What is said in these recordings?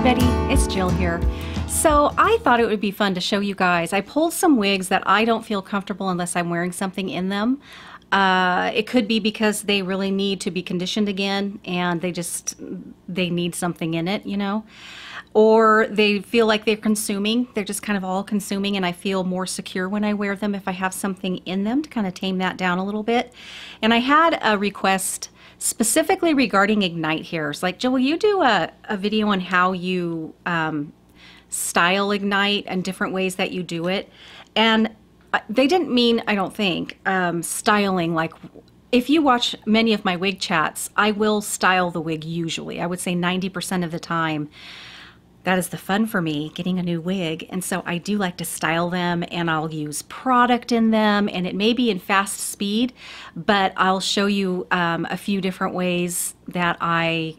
everybody, it's Jill here. So I thought it would be fun to show you guys. I pulled some wigs that I don't feel comfortable unless I'm wearing something in them. It could be because they really need to be conditioned again and they need something in it, you know. Or they feel like they're consuming. They're just kind of all consuming, and I feel more secure when I wear them if I have something in them to kind of tame that down a little bit. And I had a request specifically regarding Ignite hairs. Like, Jill, will you do a video on how you style Ignite and different ways that you do it? And they didn't mean, I don't think, styling like... If you watch many of my wig chats, I will style the wig usually. I would say 90% of the time. That is the fun for me, getting a new wig. And so I do like to style them, and I'll use product in them, and it may be in fast speed, but I'll show you a few different ways that I'm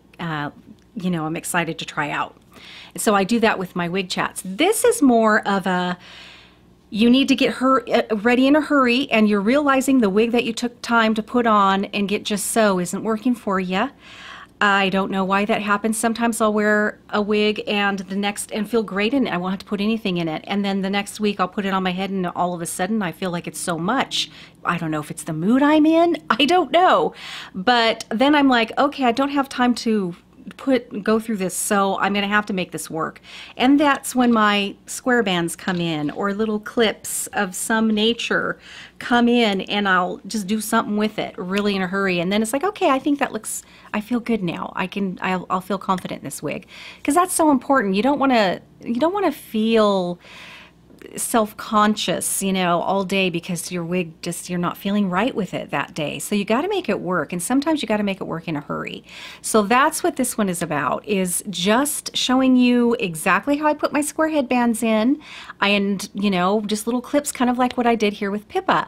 excited to try out. And so I do that with my wig chats. This is more of a, you need to get ready in a hurry, and you're realizing the wig that you took time to put on and get just so isn't working for you. I don't know why that happens. Sometimes I'll wear a wig and feel great in it. I won't have to put anything in it. And then the next week I'll put it on my head and all of a sudden I feel like it's so much. I don't know if it's the mood I'm in. I don't know. But then I'm like, okay, I don't have time to go through this, so I'm gonna have to make this work. And that's when my SqHairbands come in, or little clips of some nature come in, and I'll just do something with it really in a hurry. And then it's like, okay, I think that looks, I feel good now. I'll feel confident in this wig, because that's so important. You don't want to feel self-conscious, you know, all day because your wig you're not feeling right with it that day. So you got to make it work, and sometimes you got to make it work in a hurry. So that's what this one is about, is just showing you exactly how I put my square headbands in, and you know, just little clips, kind of like what I did here with Pippa.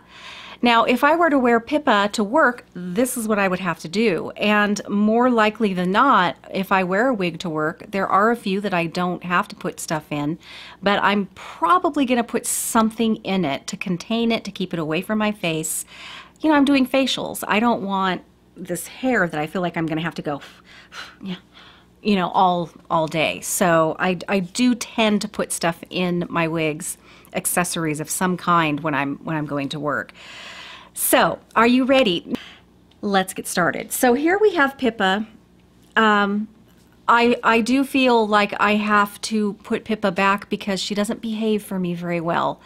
Now, if I were to wear Pippa to work, this is what I would have to do. And more likely than not, if I wear a wig to work, there are a few that I don't have to put stuff in, but I'm probably going to put something in it to contain it, to keep it away from my face. You know, I'm doing facials. I don't want this hair that I feel like I'm going to have to go, you know, all day. So I do tend to put stuff in my wigs, accessories of some kind, when I'm going to work. So, are you ready? Let's get started. So here we have Pippa. I do feel like I have to put Pippa back because she doesn't behave for me very well.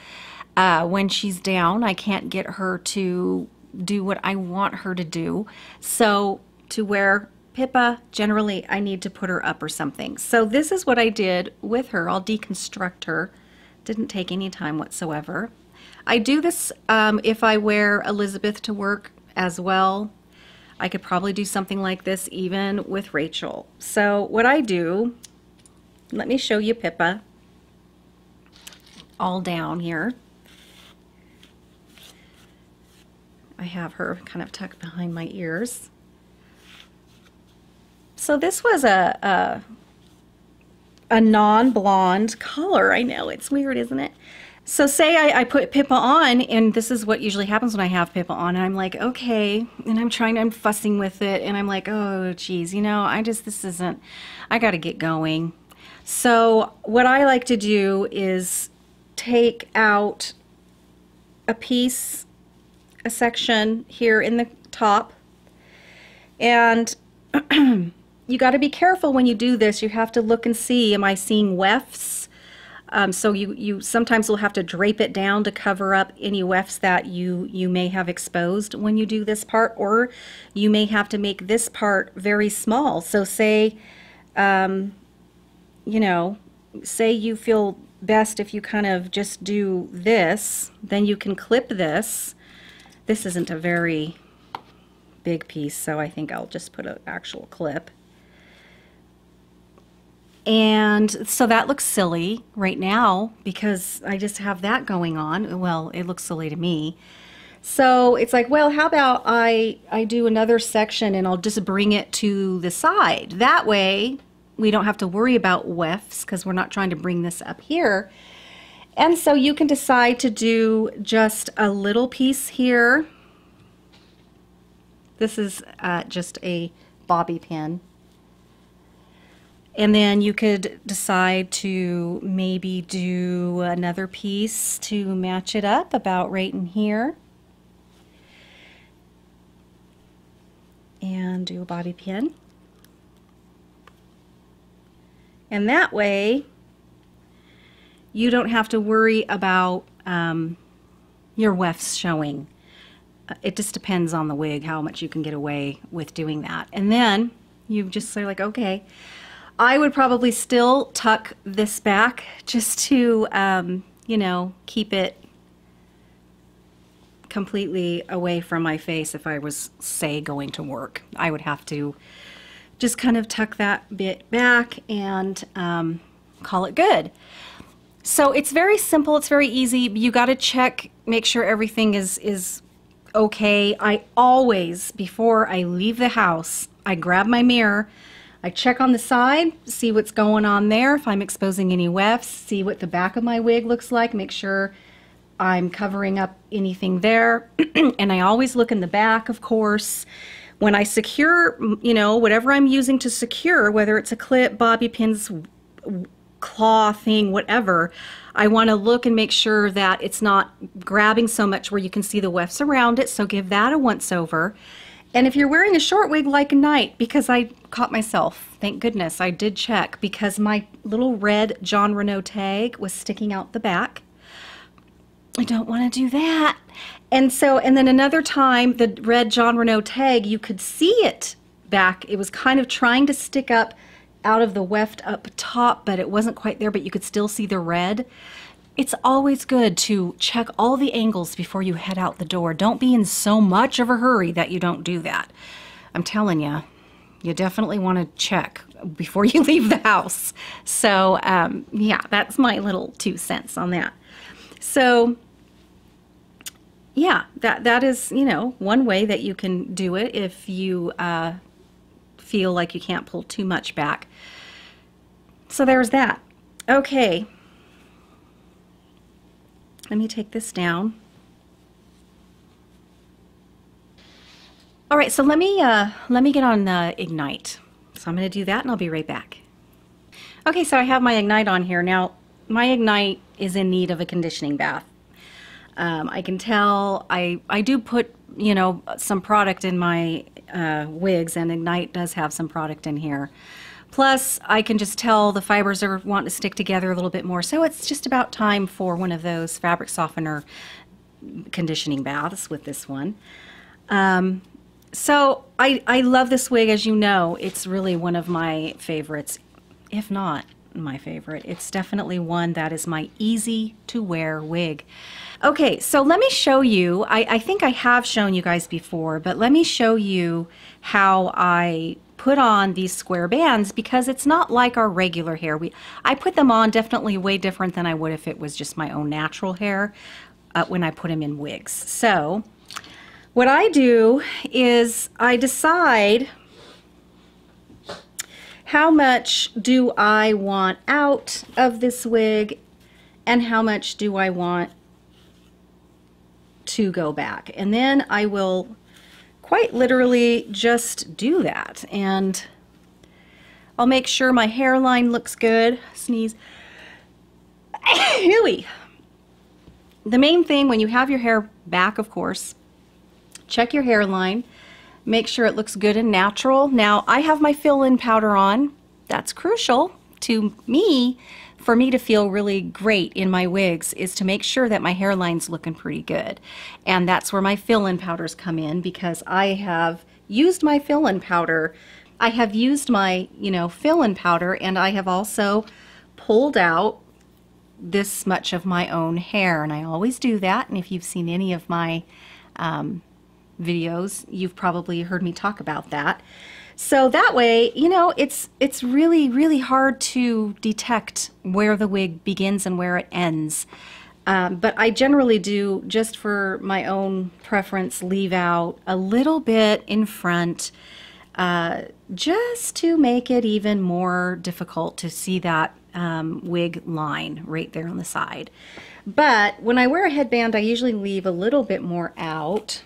When she's down, I can't get her to do what I want her to do. So to wear Pippa, generally I need to put her up or something. So this is what I did with her. I'll deconstruct her. Didn't take any time whatsoever. I do this if I wear Elizabeth to work as well. I could probably do something like this even with Rachel. So what I do, let me show you Pippa all down here. I have her kind of tucked behind my ears. So this was a non-blonde color. I know, it's weird, isn't it? So say I put Pippa on, and this is what usually happens when I have Pippa on, and I'm like, okay, and I'm fussing with it, and I'm like, oh geez, you know, I gotta get going. So what I like to do is take out a section here in the top, and you got to be careful when you do this. You have to look and see, am I seeing wefts? So you sometimes will have to drape it down to cover up any wefts that you may have exposed when you do this part, or you may have to make this part very small. So say, you know, say you feel best if you kind of just do this, then you can clip this. This isn't a very big piece, so I think I'll just put an actual clip. And so that looks silly right now because I just have that going on. Well, it looks silly to me. So it's like, well, how about I do another section and I'll just bring it to the side. That way we don't have to worry about wefts because we're not trying to bring this up here. And so you can decide to do just a little piece here. This is just a bobby pin. And then you could decide to maybe do another piece to match it up about right in here. And do a bobby pin. And that way, you don't have to worry about your wefts showing. It just depends on the wig, how much you can get away with doing that. And then you just say like, okay, I would probably still tuck this back just to, you know, keep it completely away from my face. If I was, say, going to work, I would have to just kind of tuck that bit back and call it good. So it's very simple, it's very easy. You got to check, make sure everything is okay. I always, before I leave the house, I grab my mirror, I check on the side, see what's going on there, if I'm exposing any wefts, see what the back of my wig looks like, make sure I'm covering up anything there. And I always look in the back, of course. When I secure, you know, whatever I'm using to secure, whether it's a clip, bobby pins, claw thing, whatever, I want to look and make sure that it's not grabbing so much where you can see the wefts around it, so give that a once over. And if you're wearing a short wig like Night, because I caught myself, thank goodness I did check, because my little red John Renau tag was sticking out the back. I don't want to do that. And so, and then another time, the red John Renau tag, you could see it back. It was kind of trying to stick up out of the weft up top, but it wasn't quite there, but you could still see the red. It's always good to check all the angles before you head out the door. Don't be in so much of a hurry that you don't do that. I'm telling you, you definitely want to check before you leave the house. So yeah, that's my little 2 cents on that. So yeah, that is, you know, one way that you can do it if you feel like you can't pull too much back. So there's that. Okay, let me take this down. All right, so let me get on Ignite. So I'm going to do that, and I'll be right back. Okay, so I have my Ignite on here now. My Ignite is in need of a conditioning bath. I can tell I do put, you know, some product in my wigs, and Ignite does have some product in here. Plus, I can just tell the fibers are wanting to stick together a little bit more. So it's just about time for one of those fabric softener conditioning baths with this one. So I love this wig, as you know. It's really one of my favorites, if not my favorite. It's definitely one that is my easy to wear wig. Okay, so let me show you, I think I have shown you guys before, but let me show you how I put on these square bands, because it's not like our regular hair. I put them on definitely way different than I would if it was just my own natural hair when I put them in wigs. So what I do is I decide how much do I want out of this wig and how much do I want to go back. And then I will quite literally just do that. And I'll make sure my hairline looks good. Sneeze. Hooey. The main thing when you have your hair back, of course, check your hairline. Make sure it looks good and natural. Now, I have my fill-in powder on. That's crucial to me. For me to feel really great in my wigs is to make sure that my hairline's looking pretty good. And that's where my fill-in powders come in, because I have used my fill-in powder. I have used my, you know, fill-in powder, and I have also pulled out this much of my own hair. And I always do that. And if you've seen any of my videos, you've probably heard me talk about that. So that way, you know, it's really, really hard to detect where the wig begins and where it ends. But I generally do, just for my own preference, leave out a little bit in front, just to make it even more difficult to see that wig line right there on the side. But when I wear a headband, I usually leave a little bit more out,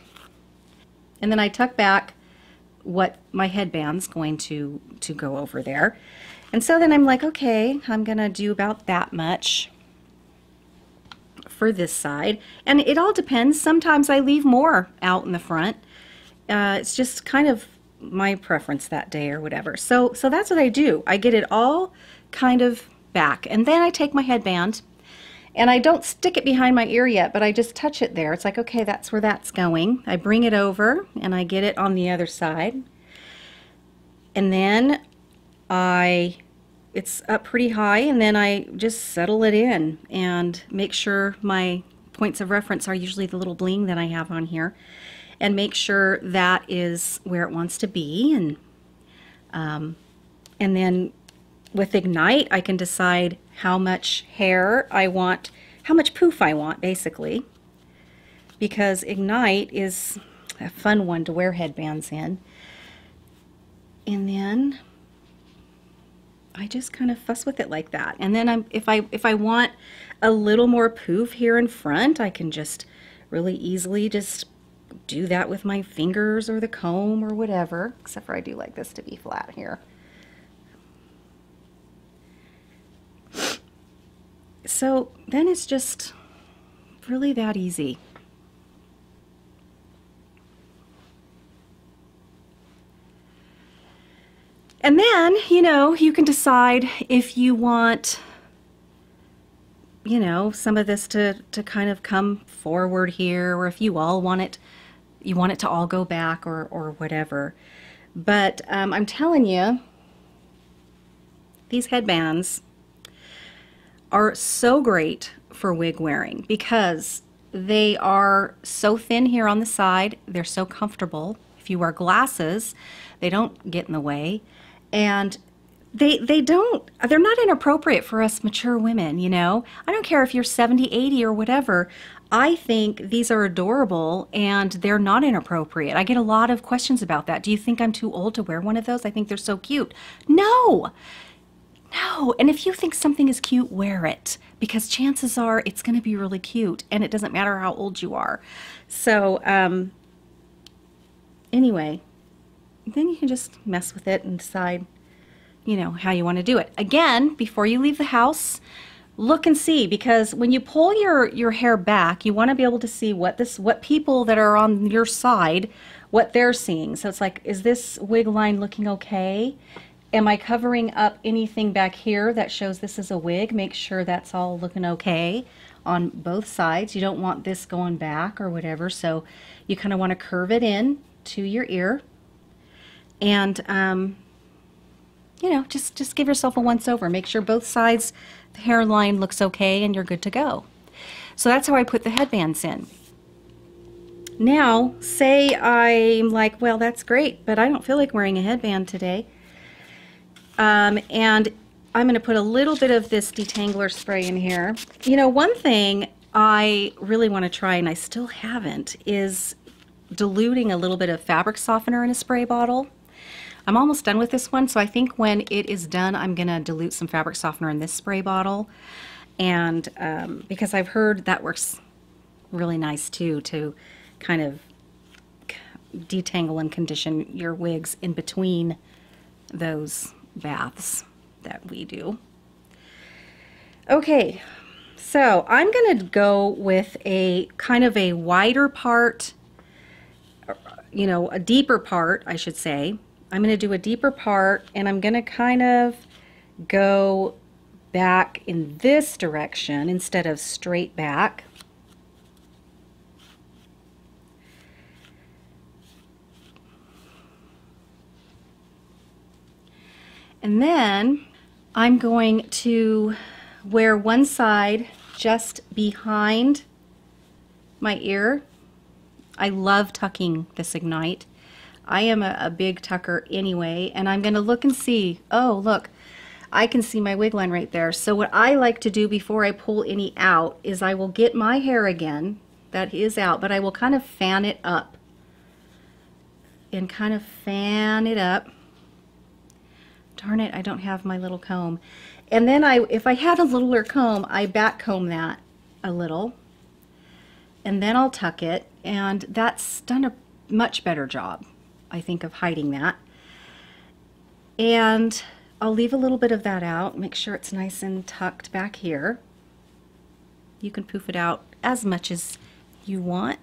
and then I tuck back what my headband's going to go over there. And so then I'm like, okay, I'm gonna do about that much for this side. And it all depends. Sometimes I leave more out in the front. It's just kind of my preference that day or whatever. So that's what I do. I get it all kind of back. And then I take my headband, and I don't stick it behind my ear yet, but I just touch it there. It's like, okay, that's where that's going. I bring it over and I get it on the other side. And then it's up pretty high, and then I just settle it in and make sure my points of reference are usually the little bling that I have on here, and make sure that is where it wants to be. And then with Ignite, I can decide how much hair I want, how much poof I want, basically, because Ignite is a fun one to wear headbands in. And then I just kind of fuss with it like that. And then if I want a little more poof here in front, I can just really easily just do that with my fingers or the comb or whatever, except for I do like this to be flat here. So then it's just really that easy. And then, you know, you can decide if you want, you know, some of this to kind of come forward here, or if you all want it, you want it to all go back, or whatever. But I'm telling you, these headbands are so great for wig wearing because they are so thin here on the side. They're so comfortable. If you wear glasses, they don't get in the way. And they're not inappropriate for us mature women, you know. I don't care if you're 70, 80 or whatever. I think these are adorable and they're not inappropriate. I get a lot of questions about that. Do you think I'm too old to wear one of those? I think they're so cute. No, no. And if you think something is cute, wear it, because chances are it's going to be really cute, and it doesn't matter how old you are. So anyway, then you can just mess with it and decide, you know, how you want to do it. Again, before you leave the house, look and see, because when you pull your hair back, you want to be able to see what people that are on your side, what they're seeing. So it's like, is this wig line looking okay? Am I covering up anything back here that shows this is a wig? Make sure that's all looking okay on both sides. You don't want this going back or whatever, so you kind of want to curve it in to your ear. And you know, just give yourself a once over. Make sure both sides, the hairline looks okay, and you're good to go. So that's how I put the headbands in. Now, say I'm like, well, that's great, but I don't feel like wearing a headband today. And I'm going to put a little bit of this detangler spray in here. You know, one thing I really want to try, and I still haven't, is diluting a little bit of fabric softener in a spray bottle. I'm almost done with this one, so I think when it is done, I'm going to dilute some fabric softener in this spray bottle. And because I've heard that works really nice too, to kind of detangle and condition your wigs in between those baths that we do. Okay, so I'm going to go with a kind of a wider part, you know, a deeper part, I should say. I'm going to do a deeper part, and I'm going to kind of go back in this direction instead of straight back. And then I'm going to wear one side just behind my ear. I love tucking this Ignite. I am a big tucker anyway, and I'm going to look and see, oh look, I can see my wig line right there. So what I like to do before I pull any out is I will get my hair again, that is out, but I will kind of fan it up. And kind of fan it up. Darn it, I don't have my little comb. And then if I had a littler comb, I back comb that a little. And then I'll tuck it, and that's done a much better job, I think, of hiding that. And I'll leave a little bit of that out, make sure it's nice and tucked back here. You can poof it out as much as you want.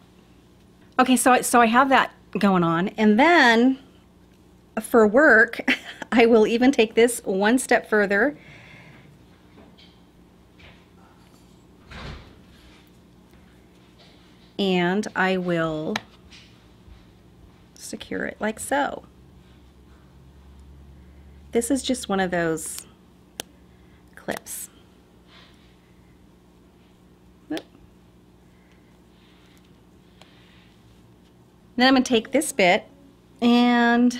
Okay, so I have that going on, and then for work, I will even take this one step further. And I will secure it like so. This is just one of those clips. Whoop. Then I'm going to take this bit and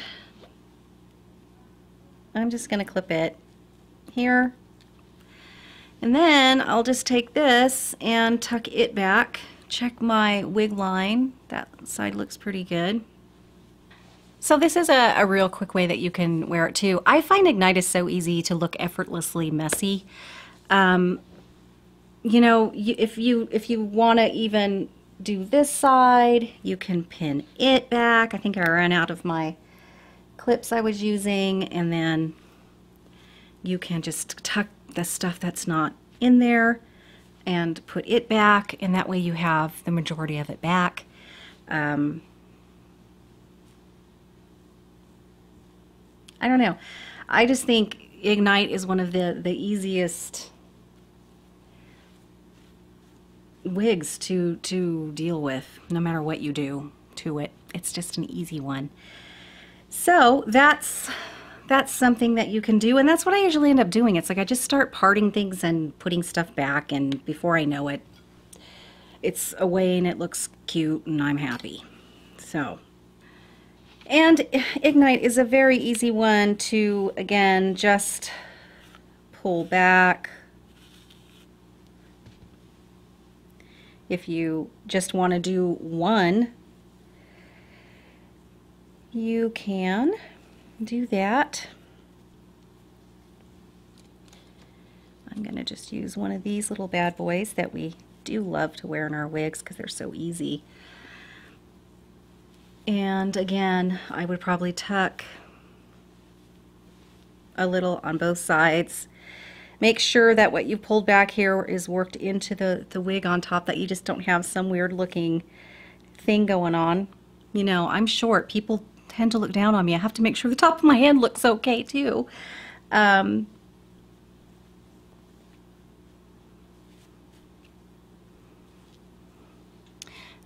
I'm just going to clip it here. And then I'll just take this and tuck it back. Check my wig line. That side looks pretty good. So this is a real quick way that you can wear it too. I find Ignite is so easy to look effortlessly messy. You know, if you want to even do this side, you can pin it back. I think I ran out of my clips I was using, and then you can just tuck the stuff that's not in there and put it back, and that way you have the majority of it back. I don't know. I just think Ignite is one of the easiest wigs to deal with, no matter what you do to it. It's just an easy one. So that's something that you can do, and that's what I usually end up doing. It's like I just start parting things and putting stuff back, and before I know it, it's away and it looks cute and I'm happy. So, and Ignite is a very easy one to, again, just pull back. If you just want to do one, you can do that. I'm going to just use one of these little bad boys that we do love to wear in our wigs because they're so easy. And again, I would probably tuck a little on both sides. Make sure that what you pulled back here is worked into the wig on top, that you just don't have some weird looking thing going on. You know, I'm short. People tend to look down on me. I have to make sure the top of my head looks okay too.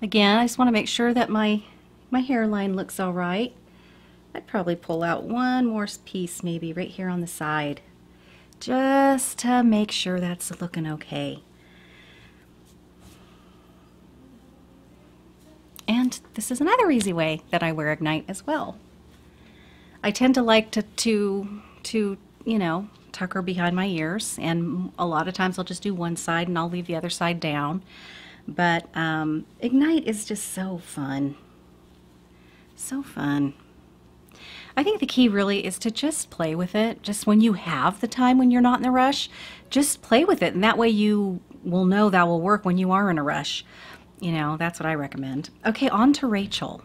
Again, I just want to make sure that my hairline looks all right. I'd probably pull out one more piece maybe right here on the side, just to make sure that's looking okay. And this is another easy way that I wear Ignite as well. I tend to like to you know, tuck her behind my ears, and a lot of times I'll just do one side and I'll leave the other side down. But Ignite is just so fun. So fun. I think the key really is to just play with it. Just when you have the time, when you're not in a rush, just play with it, and that way you will know that will work when you are in a rush. You know, that's what I recommend. Okay, on to Rachel.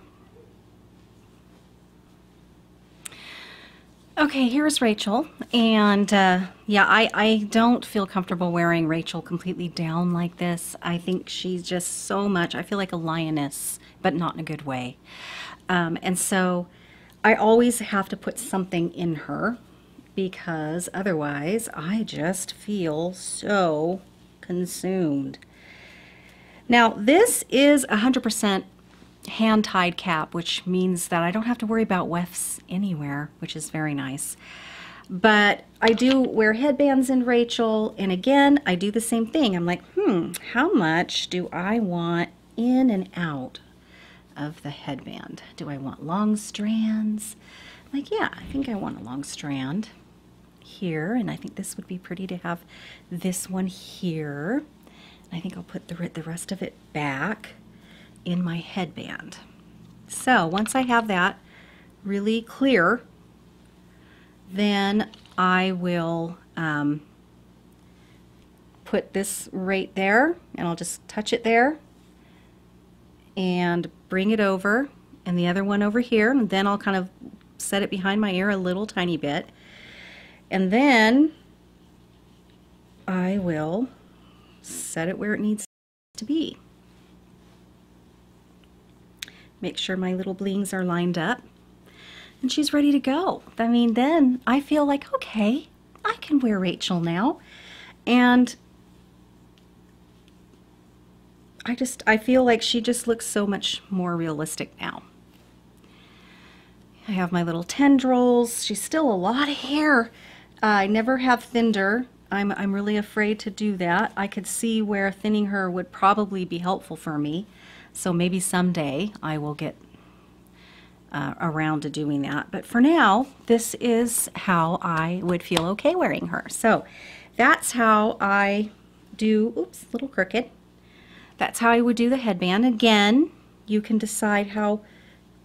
Okay, here's Rachel, and yeah, I don't feel comfortable wearing Rachel completely down like this. I think she's just so much, I feel like a lioness, but not in a good way. And so I always have to put something in her, because otherwise I just feel so consumed. Now this is 100% hand-tied cap, which means that I don't have to worry about wefts anywhere, which is very nice. But I do wear headbands in Rachel, and again, I do the same thing. I'm like, how much do I want in and out of the headband? Do I want long strands? I'm like, yeah, I think I want a long strand here, and I think this would be pretty to have this one here. I think I'll put the rest of it back in my headband. So once I have that really clear, then I will put this right there, and I'll just touch it there and bring it over, and the other one over here, and then I'll kind of set it behind my ear a little tiny bit. And then I will set it where it needs to be. Make sure my little blings are lined up. And she's ready to go. I mean, then I feel like, okay, I can wear Rachel now. And I feel like she just looks so much more realistic now. I have my little tendrils. She's still a lot of hair. I never have thinned her. I'm really afraid to do that. I could see where thinning her would probably be helpful for me. So maybe someday I will get around to doing that. But for now, this is how I would feel okay wearing her. So that's how I do, oops, a little crooked. That's how I would do the headband. Again, you can decide how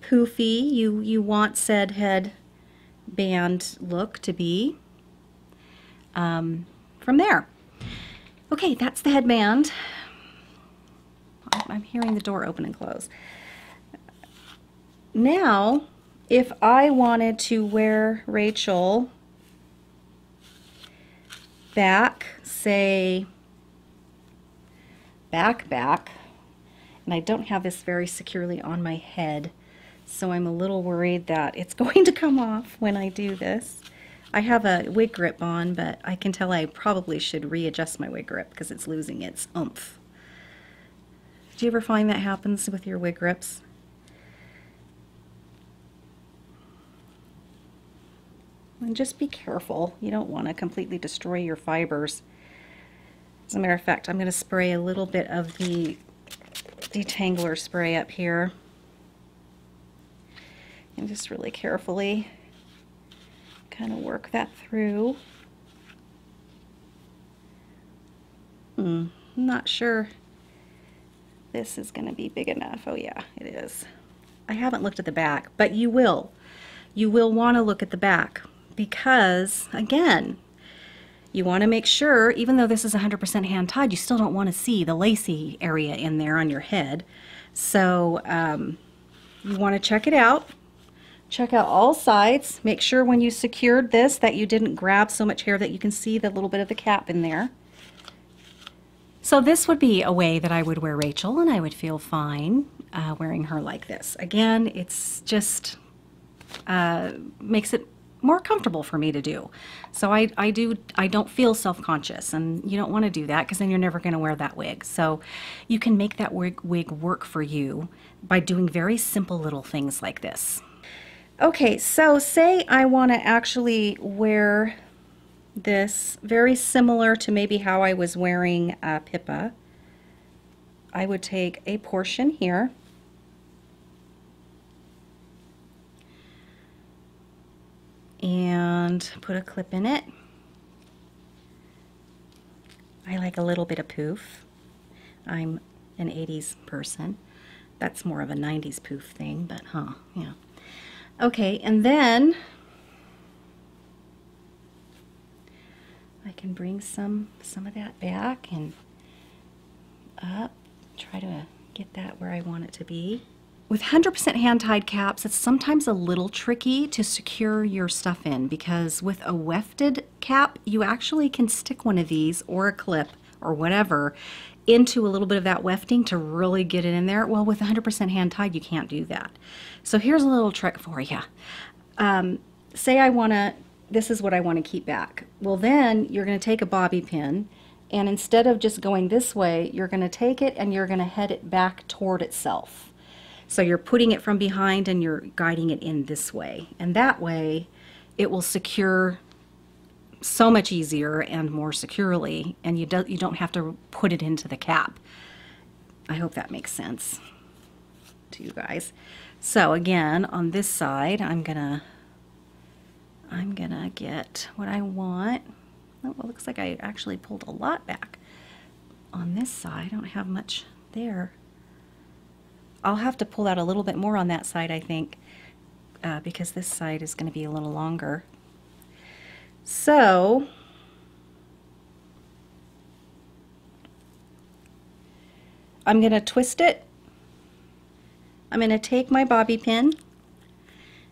poofy you want said headband look to be from there. Okay, that's the headband. I'm hearing the door open and close. Now, if I wanted to wear Rachel back, say back, and I don't have this very securely on my head, so I'm a little worried that it's going to come off when I do this. I have a wig grip on, but I can tell I probably should readjust my wig grip because it's losing its oomph. Do you ever find that happens with your wig grips? And just be careful. You don't want to completely destroy your fibers. As a matter of fact, I'm going to spray a little bit of the detangler spray up here. And just really carefully kind of work that through. I'm not sure this is going to be big enough. Oh yeah, it is. I haven't looked at the back, but you will. You will want to look at the back because, again, you want to make sure, even though this is 100% hand tied, you still don't want to see the lacy area in there on your head. So you want to check it out. Check out all sides. Make sure when you secured this that you didn't grab so much hair that you can see the little bit of the cap in there. So this would be a way that I would wear Rachel, and I would feel fine wearing her like this. Again, it's just makes it more comfortable for me to do. So I don't feel self-conscious, and you don't want to do that because then you're never going to wear that wig. So you can make that wig work for you by doing very simple little things like this. Okay, so say I want to actually wear this very similar to maybe how I was wearing Pippa. I would take a portion here and put a clip in it. I like a little bit of poof. I'm an 80s person. That's more of a 90s poof thing, but yeah. Okay, and then I can bring some of that back and up, try to get that where I want it to be. With 100% hand-tied caps, it's sometimes a little tricky to secure your stuff in because with a wefted cap, you actually can stick one of these or a clip or whatever into a little bit of that wefting to really get it in there. Well, with 100% hand-tied, you can't do that. So here's a little trick for you. Say I want to, this is what I want to keep back. Well, then you're going to take a bobby pin, and instead of just going this way, you're going to take it and you're going to head it back toward itself. So you're putting it from behind and you're guiding it in this way. And that way, it will secure so much easier and more securely, and you don't have to put it into the cap. I hope that makes sense to you guys. So again, on this side, I'm gonna get what I want. Oh, it looks like I actually pulled a lot back. On this side, I don't have much there. I'll have to pull out a little bit more on that side, I think, because this side is going to be a little longer. So I'm going to twist it. I'm going to take my bobby pin.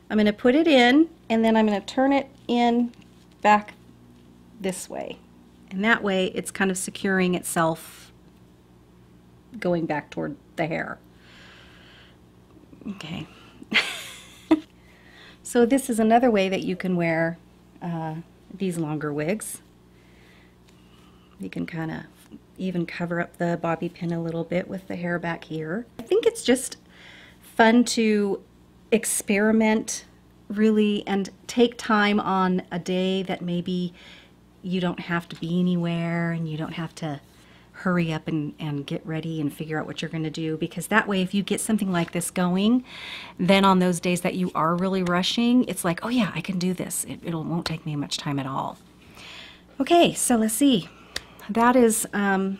I'm going to put it in, and then I'm going to turn it in back this way. And that way it's kind of securing itself going back toward the hair. Okay. So this is another way that you can wear these longer wigs. You can kind of even cover up the bobby pin a little bit with the hair back here. I think it's just fun to experiment really and take time on a day that maybe you don't have to be anywhere and you don't have to hurry up and get ready and figure out what you're going to do, because that way if you get something like this going, then on those days that you are really rushing, it's like, oh yeah, I can do this. It won't take me much time at all. Okay, so let's see. That is an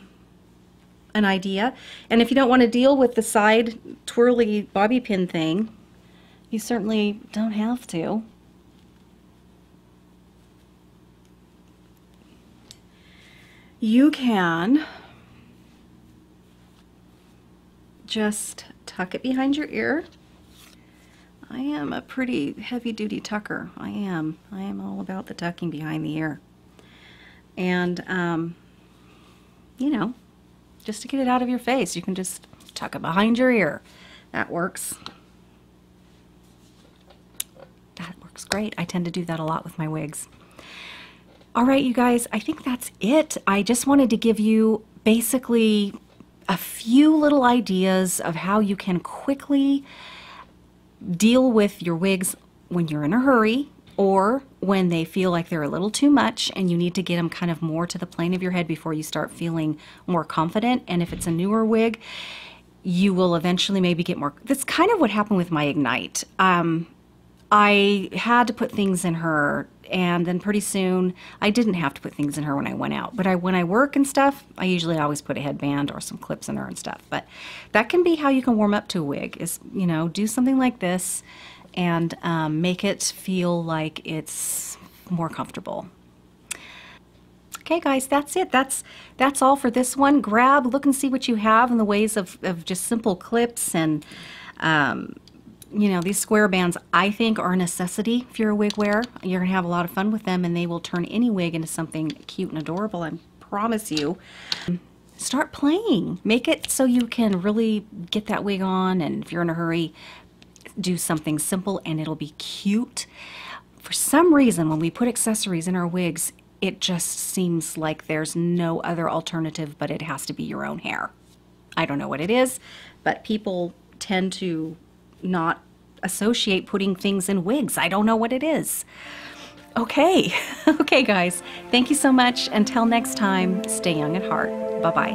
idea. And if you don't want to deal with the side twirly bobby pin thing, you certainly don't have to. You can just tuck it behind your ear. I am a pretty heavy-duty tucker. I am all about the tucking behind the ear. And, you know, just to get it out of your face, you can just tuck it behind your ear. That works. That works great. I tend to do that a lot with my wigs. All right, you guys, I think that's it. I just wanted to give you basically a few little ideas of how you can quickly deal with your wigs when you're in a hurry or when they feel like they're a little too much and you need to get them kind of more to the plane of your head before you start feeling more confident. And if it's a newer wig, you will eventually maybe get more. That's kind of what happened with my Ignite. I had to put things in her, and then pretty soon I didn't have to put things in her when I went out. But when I work and stuff, I usually always put a headband or some clips in her and stuff. But that can be how you can warm up to a wig, is, you know, do something like this and make it feel like it's more comfortable. Okay, guys, that's it. That's all for this one. Grab, look and see what you have in the ways of just simple clips and you know, these SqHairbands, I think, are a necessity if you're a wig wearer. You're going to have a lot of fun with them, and they will turn any wig into something cute and adorable, I promise you. Start playing. Make it so you can really get that wig on, and if you're in a hurry, do something simple, and it'll be cute. For some reason, when we put accessories in our wigs, it just seems like there's no other alternative, but it has to be your own hair. I don't know what it is, but people tend to not associate putting things in wigs. I don't know what it is. Okay. Okay, guys. Thank you so much. Until next time, stay young at heart. Bye-bye.